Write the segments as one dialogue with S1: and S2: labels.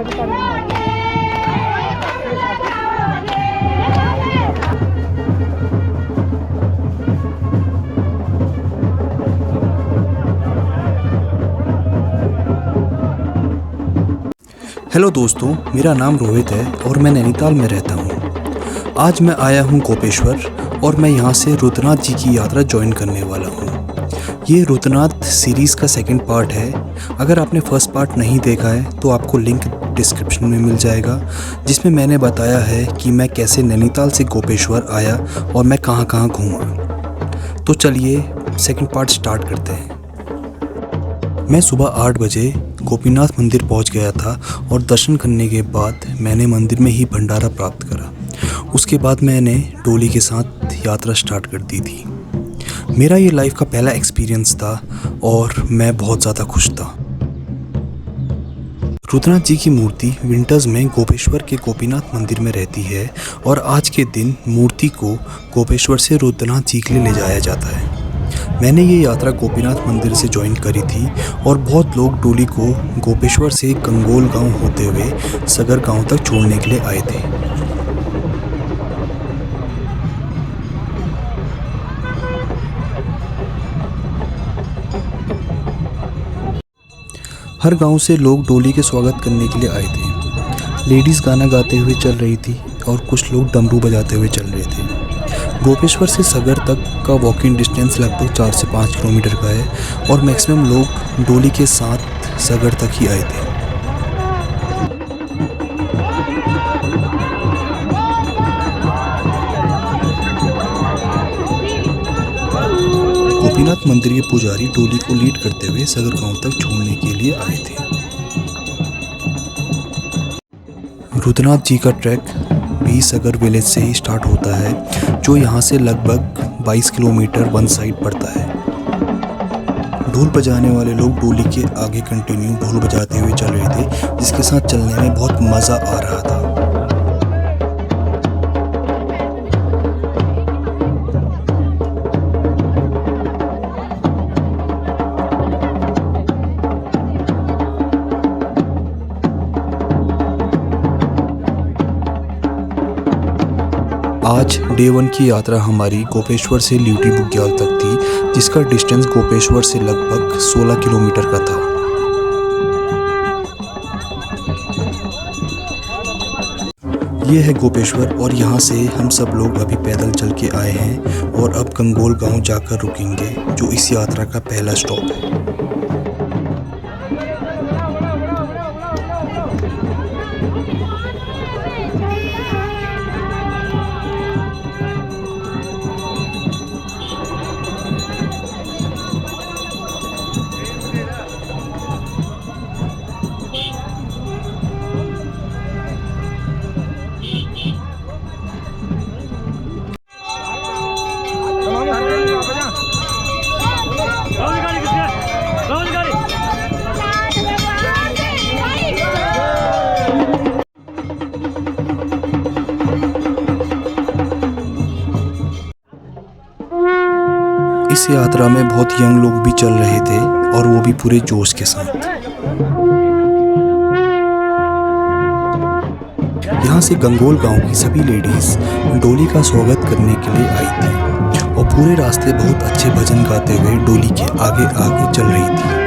S1: Hello दोस्तों, मेरा नाम रोहित है और मैं नैनीताल में रहता हूँ। आज मैं आया हूँ गोपेश्वर और मैं यहाँ से रुद्रनाथ जी की यात्रा ज्वाइन करने वाला हूँ। ये रुद्रनाथ सीरीज़ का सेकंड पार्ट है। अगर आपने फर्स्ट पार्ट नहीं देखा है तो आपको लिंक डिस्क्रिप्शन में मिल जाएगा, जिसमें मैंने बताया है कि मैं कैसे नैनीताल से गोपेश्वर आया और मैं कहाँ कहाँ घूमा। तो चलिए सेकंड पार्ट स्टार्ट करते हैं। मैं सुबह 8 बजे गोपीनाथ मंदिर पहुंच गया था और दर्शन करने के बाद मैंने मंदिर में ही भंडारा प्राप्त करा। उसके बाद मैंने डोली के साथ यात्रा स्टार्ट कर दी थी। मेरा ये लाइफ का पहला एक्सपीरियंस था और मैं बहुत ज़्यादा खुश था। रुद्रनाथ जी की मूर्ति विंटर्स में गोपेश्वर के गोपीनाथ मंदिर में रहती है और आज के दिन मूर्ति को गोपेश्वर से रुद्रनाथ जी के लिए ले जाया जाता है। मैंने ये यात्रा गोपीनाथ मंदिर से ज्वाइन करी थी और बहुत लोग डोली को गोपेश्वर से गंगोल गांव होते हुए सगर गांव तक छोड़ने के लिए आए थे। हर गांव से लोग डोली के स्वागत करने के लिए आए थे। लेडीज़ गाना गाते हुए चल रही थी और कुछ लोग डमरू बजाते हुए चल रहे थे। गोपेश्वर से सगर तक का वॉकिंग डिस्टेंस लगभग 4 से 5 किलोमीटर का है और मैक्सिमम लोग डोली के साथ सगर तक ही आए थे। गोपीनाथ मंदिर के पुजारी डोली को लीड करते हुए सगर गांव तक छोड़ने के लिए आए थे। रुद्रनाथ जी का ट्रैक भी सगर विलेज से ही स्टार्ट होता है, जो यहाँ से लगभग 22 किलोमीटर वन साइड पड़ता है। ढोल बजाने वाले लोग डोली के आगे कंटिन्यू ढोल बजाते हुए चल रहे थे, जिसके साथ चलने में बहुत मज़ा आ रहा था। आज डे 1 की यात्रा हमारी गोपेश्वर से ल्यूटी बुग्याल तक थी, जिसका डिस्टेंस गोपेश्वर से लगभग 16 किलोमीटर का था। ये है गोपेश्वर और यहाँ से हम सब लोग अभी पैदल चल के आए हैं और अब गंगोल गांव जाकर रुकेंगे, जो इस यात्रा का पहला स्टॉप है। इस यात्रा में बहुत यंग लोग भी चल रहे थे और वो भी पूरे जोश के साथ। यहाँ से गंगोल गांव की सभी लेडीज डोली का स्वागत करने के लिए आई थी और पूरे रास्ते बहुत अच्छे भजन गाते हुए डोली के आगे आगे चल रही थी।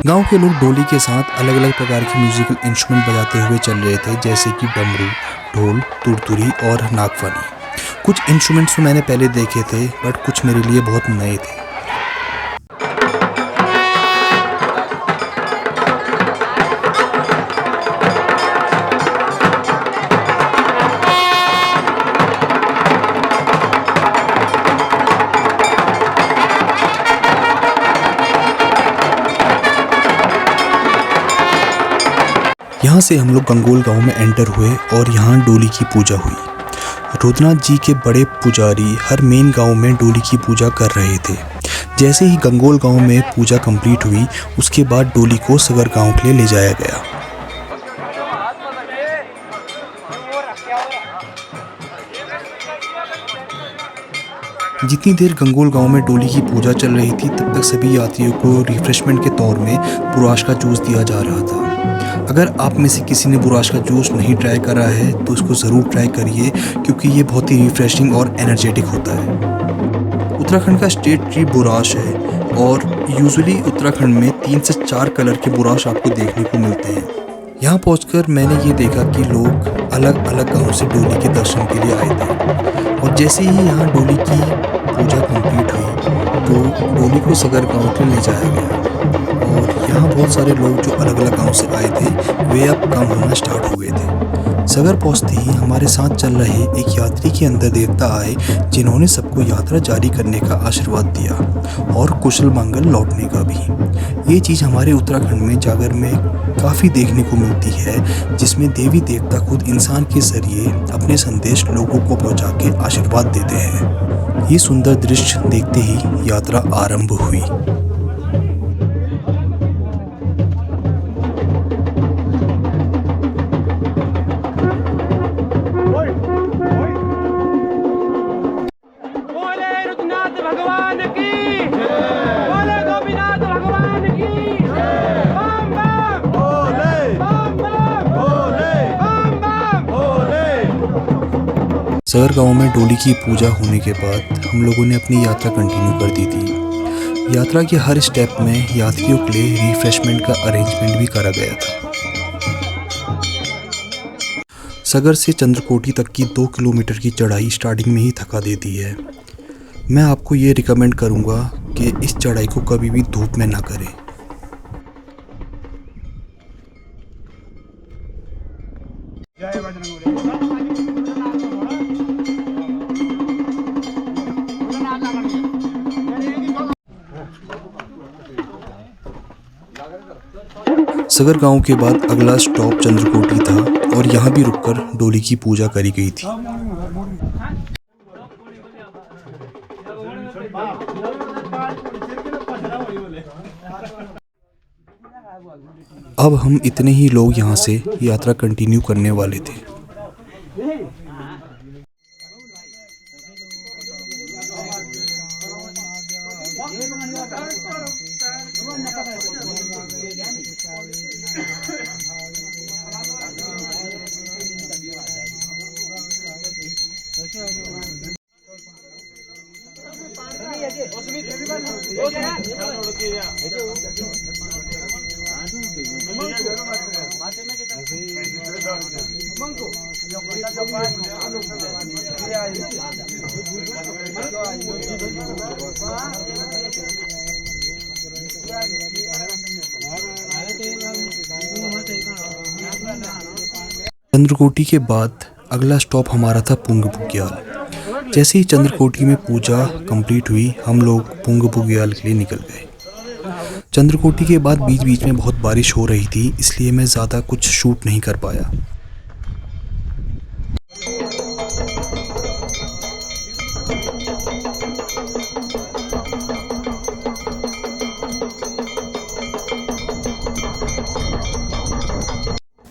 S1: गांव के लोग डोली के साथ अलग अलग प्रकार के म्यूजिकल इंस्ट्रूमेंट बजाते हुए चल रहे थे, जैसे कि डमरू, ढोल, तुरतुरी और नागफनी। कुछ इंस्ट्रूमेंट्स तो मैंने पहले देखे थे, बट कुछ मेरे लिए बहुत नए थे। यहाँ से हम लोग गंगोल गांव में एंटर हुए और यहाँ डोली की पूजा हुई। रुद्रनाथ जी के बड़े पुजारी हर मेन गांव में डोली की पूजा कर रहे थे। जैसे ही गंगोल गांव में पूजा कंप्लीट हुई, उसके बाद डोली को सगर गांव के लिए ले जाया गया। जितनी देर गंगोल गांव में डोली की पूजा चल रही थी, तब तक सभी यात्रियों को रिफ्रेशमेंट के तौर में बुराश का जूस दिया जा रहा था। अगर आप में से किसी ने बुराश का जूस नहीं ट्राई करा है तो इसको ज़रूर ट्राई करिए, क्योंकि ये बहुत ही रिफ्रेशिंग और एनर्जेटिक होता है। उत्तराखंड का स्टेट ट्री बुराश है और यूजुअली उत्तराखंड में 3 से 4 कलर के बुराश आपको देखने को मिलते हैं। यहाँ पहुंचकर मैंने ये देखा कि लोग अलग अलग गाँव से डोली के दर्शन के लिए आए थे और जैसे ही यहाँ डोली की पूजा कंप्लीट हुई तो डोली को सगर गांव के ले जाया गया और यहाँ बहुत सारे लोग जो अलग अलग गांव से आए थे वे अब कम होना स्टार्ट हो गए थे। सगर पहुँचते ही हमारे साथ चल रहे एक यात्री के अंदर देवता आए, जिन्होंने सबको यात्रा जारी करने का आशीर्वाद दिया और कुशल मंगल लौटने का भी। ये चीज़ हमारे उत्तराखंड में जागर में काफ़ी देखने को मिलती है, जिसमें देवी देवता खुद इंसान के जरिए अपने संदेश लोगों को पहुंचा के आशीर्वाद देते हैं। ये सुंदर दृश्य देखते ही यात्रा आरंभ हुई। सगर गांव में डोली की पूजा होने के बाद हम लोगों ने अपनी यात्रा कंटिन्यू कर दी थी। यात्रा के हर स्टेप में यात्रियों के लिए रिफ्रेशमेंट का अरेंजमेंट भी करा गया था। सगर से चंद्रकोटी तक की 2 किलोमीटर की चढ़ाई स्टार्टिंग में ही थका देती है। मैं आपको ये रिकमेंड करूँगा कि इस चढ़ाई को कभी भी धूप में ना करें। सगर गांव के बाद अगला स्टॉप चंद्रकोटी था और यहाँ भी रुककर डोली की पूजा करी गई थी। अब हम इतने ही लोग यहाँ से यात्रा कंटिन्यू करने वाले थे। चंद्रकोटी के बाद अगला स्टॉप हमारा था पुंग बुग्याल। जैसे ही चंद्रकोटी में पूजा कंप्लीट हुई, हम लोग पुंग बुग्याल के लिए निकल गए। चंद्रकोटी के बाद बीच बीच में बहुत बारिश हो रही थी, इसलिए मैं ज़्यादा कुछ शूट नहीं कर पाया।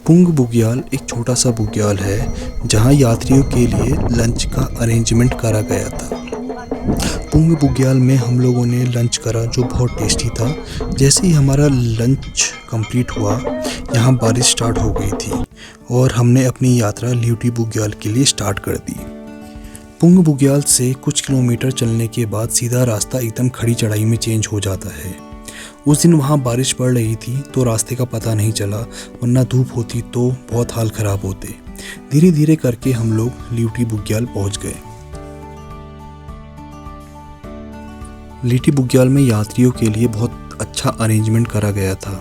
S1: पुंग बुग्याल एक छोटा सा बुग्याल है जहां यात्रियों के लिए लंच का अरेंजमेंट करा गया था। पुंग बुग्याल में हम लोगों ने लंच करा जो बहुत टेस्टी था। जैसे ही हमारा लंच कंप्लीट हुआ, यहाँ बारिश स्टार्ट हो गई थी और हमने अपनी यात्रा ल्यूटी बुग्याल के लिए स्टार्ट कर दी। पुंग बुग्याल से कुछ किलोमीटर चलने के बाद सीधा रास्ता एकदम खड़ी चढ़ाई में चेंज हो जाता है। उस दिन वहाँ बारिश पड़ रही थी तो रास्ते का पता नहीं चला, वरना धूप होती तो बहुत हाल ख़राब होते। धीरे धीरे करके हम लोग ल्यूटी बुग्याल पहुँच गए। ल्यूटी बुग्याल में यात्रियों के लिए बहुत अच्छा अरेंजमेंट करा गया था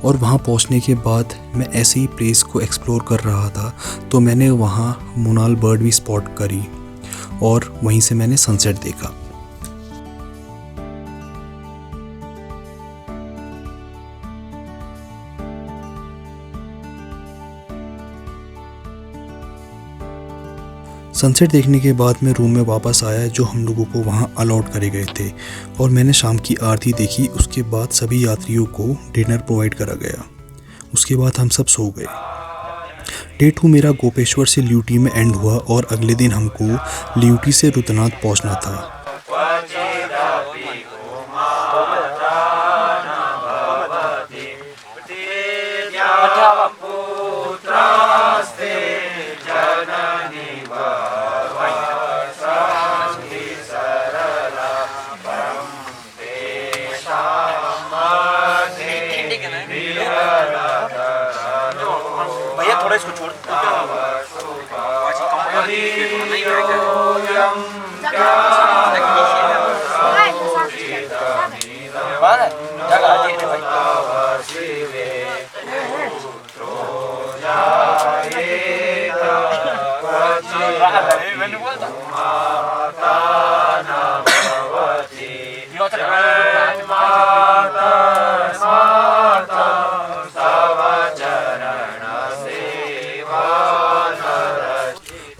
S1: और वहाँ पहुँचने के बाद मैं ऐसे ही प्लेस को एक्सप्लोर कर रहा था तो मैंने वहाँ मोनाल बर्ड भी स्पॉट करी और वहीं से मैंने सनसेट देखा। सनसेट देखने के बाद मैं रूम में वापस आया जो हम लोगों को वहाँ अलॉट करे गए थे और मैंने शाम की आरती देखी। उसके बाद सभी यात्रियों को डिनर प्रोवाइड करा गया। उसके बाद हम सब सो गए। डे 2 मेरा गोपेश्वर से ल्यूटी में एंड हुआ और अगले दिन हमको ल्यूटी से रुद्रनाथ पहुंचना था।
S2: भैया थोड़ा इसको छोड़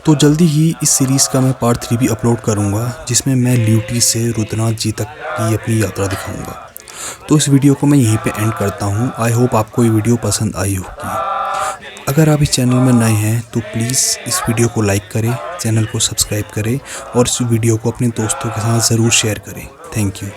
S1: तो जल्दी ही इस सीरीज़ का मैं पार्ट 3 भी अपलोड करूंगा जिसमें मैं ल्यूटी से रुद्रनाथ जी तक की अपनी यात्रा दिखाऊंगा। तो इस वीडियो को मैं यहीं पे एंड करता हूं। आई होप आपको ये वीडियो पसंद आई होगी। अगर आप इस चैनल में नए हैं तो प्लीज़ इस वीडियो को लाइक करें, चैनल को सब्सक्राइब करें और इस वीडियो को अपने दोस्तों के साथ ज़रूर शेयर करें। Thank you.